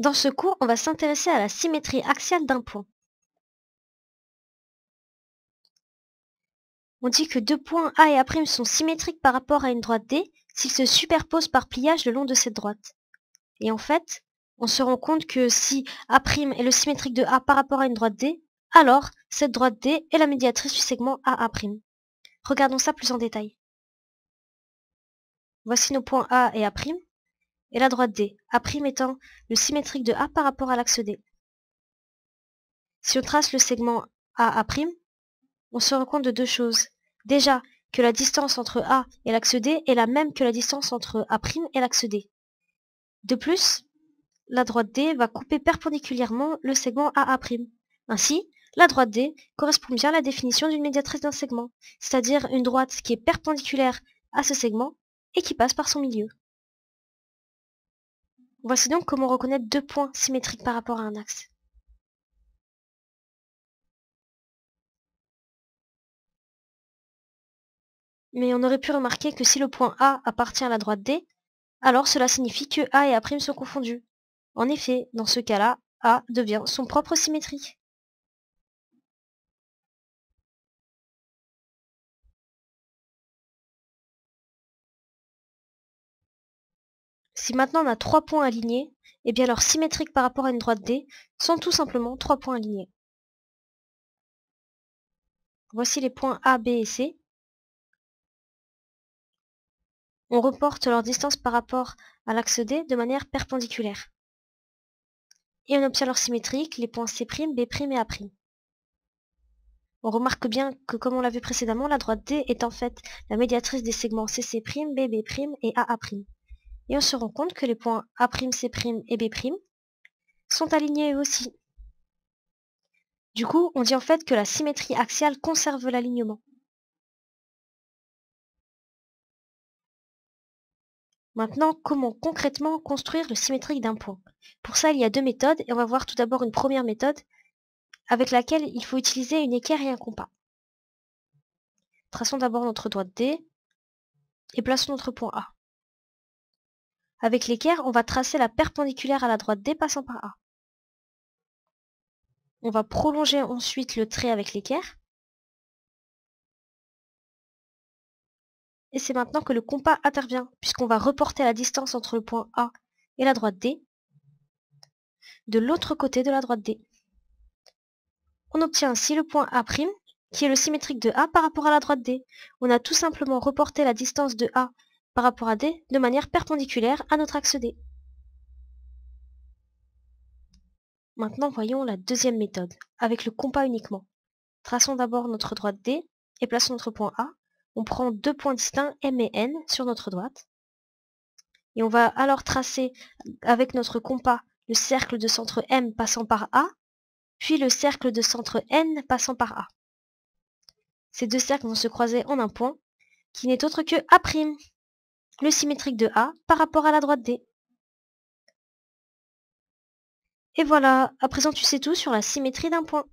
Dans ce cours, on va s'intéresser à la symétrie axiale d'un point. On dit que deux points A et A' sont symétriques par rapport à une droite D s'ils se superposent par pliage le long de cette droite. Et en fait, on se rend compte que si A' est le symétrique de A par rapport à une droite D, alors cette droite D est la médiatrice du segment AA'. Regardons ça plus en détail. Voici nos points A et A', et la droite D, A' étant le symétrique de A par rapport à l'axe D. Si on trace le segment AA', on se rend compte de deux choses. Déjà, que la distance entre A et l'axe D est la même que la distance entre A' et l'axe D. De plus, la droite D va couper perpendiculairement le segment AA'. Ainsi, la droite D correspond bien à la définition d'une médiatrice d'un segment, c'est-à-dire une droite qui est perpendiculaire à ce segment et qui passe par son milieu. Voici donc comment reconnaître deux points symétriques par rapport à un axe. Mais on aurait pu remarquer que si le point A appartient à la droite D, alors cela signifie que A et A' sont confondus. En effet, dans ce cas-là, A devient son propre symétrique. Si maintenant on a trois points alignés, eh bien leurs symétriques par rapport à une droite D sont tout simplement trois points alignés. Voici les points A, B et C. On reporte leur distance par rapport à l'axe D de manière perpendiculaire. Et on obtient leurs symétriques, les points C', B' et A'. On remarque bien que, comme on l'a vu précédemment, la droite D est en fait la médiatrice des segments CC', BB' et AA'. Et on se rend compte que les points A', C' et B' sont alignés eux aussi. Du coup, on dit en fait que la symétrie axiale conserve l'alignement. Maintenant, comment concrètement construire le symétrique d'un point? Pour ça, il y a deux méthodes et on va voir tout d'abord une première méthode avec laquelle il faut utiliser une équerre et un compas. Traçons d'abord notre droite D et plaçons notre point A. Avec l'équerre, on va tracer la perpendiculaire à la droite D passant par A. On va prolonger ensuite le trait avec l'équerre. Et c'est maintenant que le compas intervient, puisqu'on va reporter la distance entre le point A et la droite D de l'autre côté de la droite D. On obtient ainsi le point A', qui est le symétrique de A par rapport à la droite D. On a tout simplement reporté la distance de A par rapport à D de manière perpendiculaire à notre axe D. Maintenant, voyons la deuxième méthode, avec le compas uniquement. Traçons d'abord notre droite D et plaçons notre point A. On prend deux points distincts M et N sur notre droite. Et on va alors tracer avec notre compas le cercle de centre M passant par A, puis le cercle de centre N passant par A. Ces deux cercles vont se croiser en un point, qui n'est autre que A', le symétrique de A par rapport à la droite D. Et voilà, à présent tu sais tout sur la symétrie d'un point.